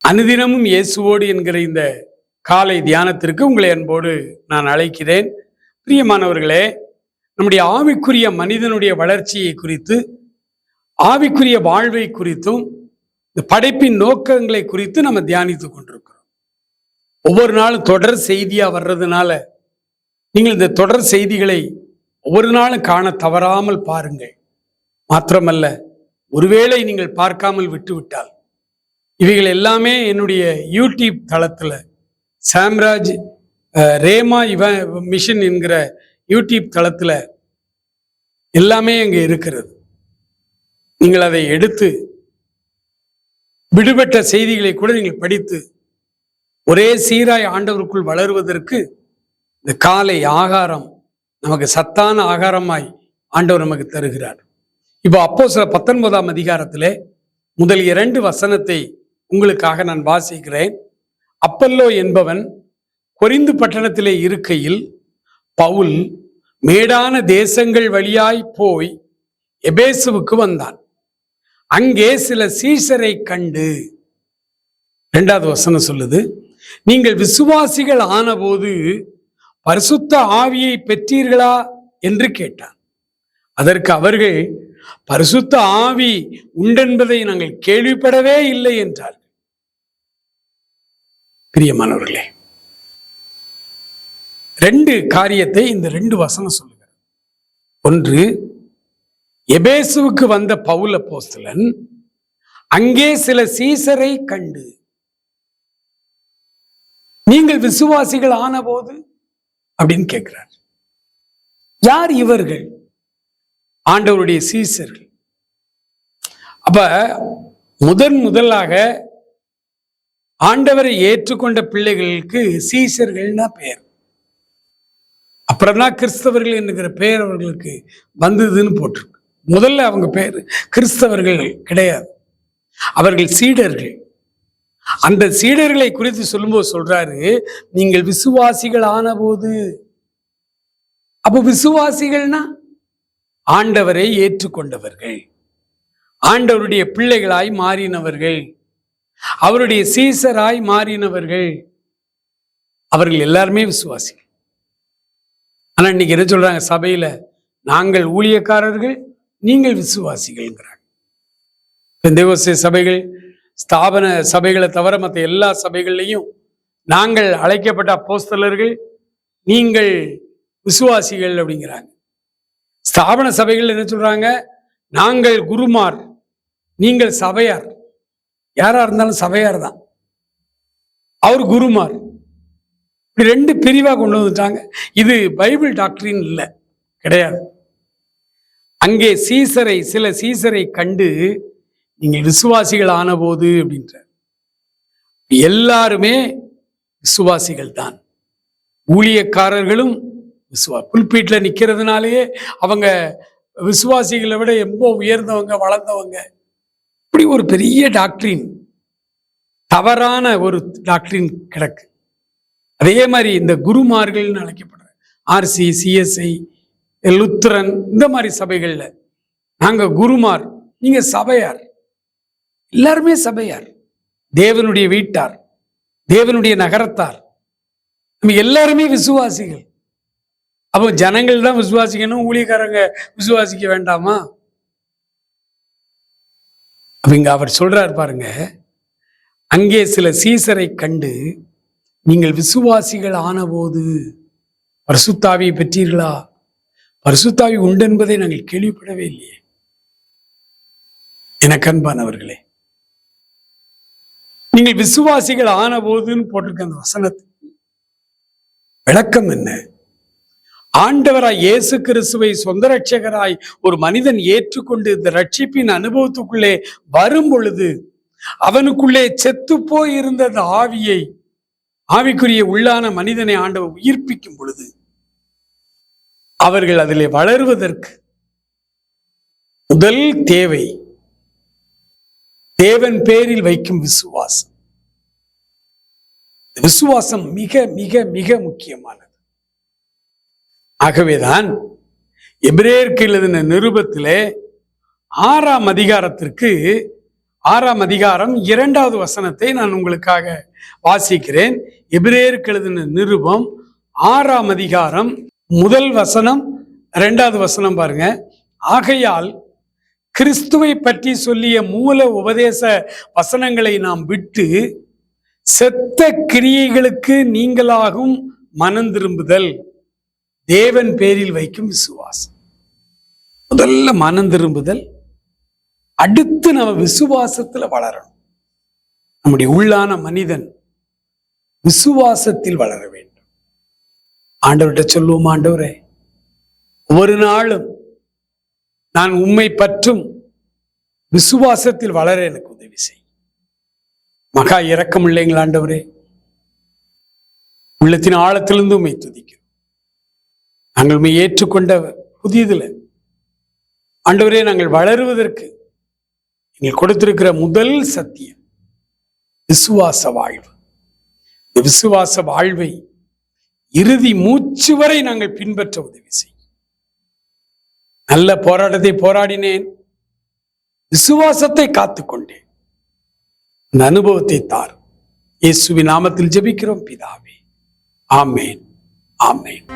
அனுதினமும் இயேசுவோடு என்கிற இந்த காலை தியானத்திற்கு உங்களை அன்போடு நான் அழைக்கிறேன். பிரியமானவர்களே, நம்முடைய ஆவிக்குரிய மனிதனுடைய வளர்ச்சியை குறித்து, ஆவிக்குரிய வாழ்வை குறித்தும், இந்த படைப்பின் நோக்கங்களை குறித்து நம்ம தியானித்துக் கொண்டிருக்கிறோம். ஒவ்வொரு நாளும் தொடர் செய்தியா வர்றதுனால நீங்கள் இந்த தொடர் செய்திகளை ஒவ்வொரு நாளும் காண தவறாமல் பாருங்கள். மாத்திரமல்ல, ஒருவேளை நீங்கள் பார்க்காமல் விட்டுவிட்டால் இவைகள் எல்லாமே என்னுடைய யூடியூப் தளத்தில் சாம்ராஜ் ரேமா மிஷன் என்கிற யூடியூப் தளத்தில் எல்லாமே அங்கே இருக்கிறது. நீங்கள் அதை எடுத்து விடுபட்ட செய்திகளை கூட நீங்கள் படித்து ஒரே சீராய் ஆண்டவருக்குள் வளருவதற்கு இந்த காலை ஆகாரம் நமக்கு சத்தான ஆகாரமாய் ஆண்டவர் நமக்கு தருகிறார். இப்போ அப்போஸ்தலர் 19ஆம் அதிகாரத்திலே முதல் 2 வசனத்தை உங்களுக்காக நான் வாசிக்கிறேன். அப்பல்லோ என்பவன் கொரிந்து பட்டணத்திலே இருக்கையில் பவுல் மேடான தேசங்கள் வழியாய் போய் எபேசுவுக்கு வந்தான். அங்கே சில சீஷரை கண்டு, 2வது வசனம் சொல்லுது, நீங்கள் விசுவாசிகள் ஆனபோது பரிசுத்த ஆவியை பெற்றீர்களா என்று கேட்டான். அதற்கு அவர்கள், பரிசுத்த ஆவி உண்டென்பதை நாங்கள் கேள்விப்படவே இல்லை என்றார்கள். பிரியமானவர்களே, 2 காரியத்தை இந்த 2 வசனம் சொல்லுகிறது. ஒன்று, எபேசுவுக்கு வந்த பவுல் அப்போஸ்தலன் அங்கே சில சீசரை கண்டு, நீங்கள் விசுவாசிகள் ஆனபோது அப்படின்னு கேட்கிறார். யார் இவர்கள்? ஆண்டவருடைய சீசர்கள். அப்ப முதலாக ஆண்டவரை ஏற்றுக்கொண்ட பிள்ளைகளுக்கு சீசர்கள்னா பெயர். அப்புறம்தான் கிறிஸ்தவர்கள் என்கிற பெயர் அவர்களுக்கு வந்ததுன்னு போட்டிருக்கு. முதல்ல அவங்க பெயர் கிறிஸ்தவர்கள் கிடையாது, அவர்கள் சீடர்கள். அந்த சீடர்களை குறித்து சொல்லும்போது சொல்றாரு, நீங்கள் விசுவாசிகள் ஆன போது. அப்போ விசுவாசிகள்னா ஆண்டவரை ஏற்றுக்கொண்டவர்கள், ஆண்டவருடைய பிள்ளைகளாய் மாறினவர்கள், அவருடைய சீசராய் மாறினவர்கள், அவர்கள் எல்லாருமே விசுவாசிகள். ஆனா இன்னைக்கு என்ன சொல்றாங்க சபையில, நாங்கள் ஊழியக்காரர்கள், நீங்கள் விசுவாசிகள்ங்கிறாங்க. பெந்தேகோஸ்தே சபைகள், ஸ்தாபன சபைகளை தவிர மற்ற எல்லா சபைகள்லையும் நாங்கள் அழைக்கப்பட்ட அப்போஸ்தலர்கள், நீங்கள் விசுவாசிகள் அப்படிங்கிறாங்க. ஸ்தாபன சபைகள் என்ன சொல்றாங்க, நாங்கள் குருமார், நீங்கள் சபையார். யாரா இருந்தாலும் சபையார் தான், அவர் குருமார். இப்படி 2 பிரிவா கொண்டு வந்துட்டாங்க. இது பைபிள் டாக்டரின் இல்லை, கிடையாது. அங்கே சில சீசரை கண்டு நீங்கள் விசுவாசிகள் ஆன போது அப்படின்றார். எல்லாருமே விசுவாசிகள் தான். ஊழியக்காரர்களும் புல்பீட்டில் நிற்கிறதுனாலேயே அவங்க விசுவாசிகளை விட ரொம்ப உயர்ந்தவங்க, வளர்ந்தவங்க. இப்படி ஒரு பெரிய டாக்டரின், தவறான ஒரு டாக்டரின் கிடக்கு. அதே மாதிரி இந்த குருமார்கள்னு அழைக்கப்படுற ஆர்சி, சிஎஸ்ஐ, லுத்ரன், இந்த மாதிரி சபைகள்ல நாங்க குருமார், நீங்க சபையார். எல்லாருமே சபையார், தேவனுடைய வீட்டார், தேவனுடைய நகரத்தார். நம்ம எல்லாருமே விசுவாசிகள். அப்போ ஜனங்கள் தான் விசுவாசிக்கணும், ஊழியக்காரங்க விசுவாசிக்க வேண்டாமா? அப்படிங்க அவர் சொல்றார் பாருங்க, அங்கே சில சீசரை கண்டு நீங்கள் விசுவாசிகள் ஆனபோது பரிசுத்தாவியை பெற்றீர்களா? பரிசுத்தாவி உண்டு என்பதை நாங்கள் கேள்விப்படவே இல்லையே. எனக்கு அன்பானவர்களே, நீங்கள் விசுவாசிகள் ஆன போதுன்னு போட்டிருக்க அந்த வசனத்துக்கு விளக்கம் என்ன? ஆண்டவராய் இயேசு கிறிஸ்துவை சொந்த ரட்சகராய் ஒரு மனிதன் ஏற்றுக்கொண்டு இந்த ரட்சிப்பின் அனுபவத்துக்குள்ளே வரும் பொழுது அவனுக்குள்ளே செத்து போய் இருந்த அந்த ஆவிக்குரிய உள்ளான மனிதனை ஆண்டவர் உயிர்ப்பிக்கும் பொழுது அவர்கள் அதிலே வளருவதற்கு முதல் தேவை தேவன் பேரில் வைக்கும் விசுவாசம். விசுவாசம் மிக மிக மிக முக்கியமானது. ஆகவேதான் எபிரேயருக்கு எழுதின நிருபத்திலே 6ஆம் அதிகாரத்திற்கு 6ஆம் அதிகாரம் 2வது வசனத்தை நான் உங்களுக்காக வாசிக்கிறேன். எபிரேயருக்கு எழுதின நிருபம் 6ஆம் அதிகாரம் 1 வசனம் 2வது வசனம் பாருங்க. ஆகையால் கிறிஸ்துவை பற்றி சொல்லிய மூல உபதேச வசனங்களை நாம் விட்டு செத்த கிரியைகளுக்கு நீங்களாகும் மனம் திரும்புதல் தேவன் பேரில் வைக்கும் விசுவாசம். முதல்ல மனம் திரும்புதல், அடுத்து நம்ம விசுவாசத்துல வளரணும். நம்முடைய உள்ளான மனிதன் விசுவாசத்தில் வளர வேண்டும். ஆண்டவர்கிட்ட சொல்லுவோம், ஆண்டவரே ஒவ்வொரு நாளும் நான் உம்மை பற்றும் விசுவாசத்தில் வளர எனக்கு உதவி செய். மகா இரக்கம் இல்லைங்களா ஆண்டவரே, உள்ளத்தின் ஆழத்திலிருந்து உம்மை துதிக்கிறோம். நாங்கள் உம்மை ஏற்றுக்கொண்ட புதியதுல ஆண்டவரே நாங்கள் வளருவதற்கு நீங்கள் கொடுத்திருக்கிற முதல் சத்தியம் விசுவாச வாழ்வு. இந்த விசுவாச வாழ்வை இறுதி மூச்சு வரை நாங்கள் பின்பற்ற உதவி செய்யும். நல்ல போராட்டத்தை போராடினேன், விசுவாசத்தை காத்துக்கொண்டேன். இந்த அனுபவத்தை தார். இயேசுவின் நாமத்தில் ஜெபிக்கிறோம் பிதாவே, ஆமேன், ஆமேன்.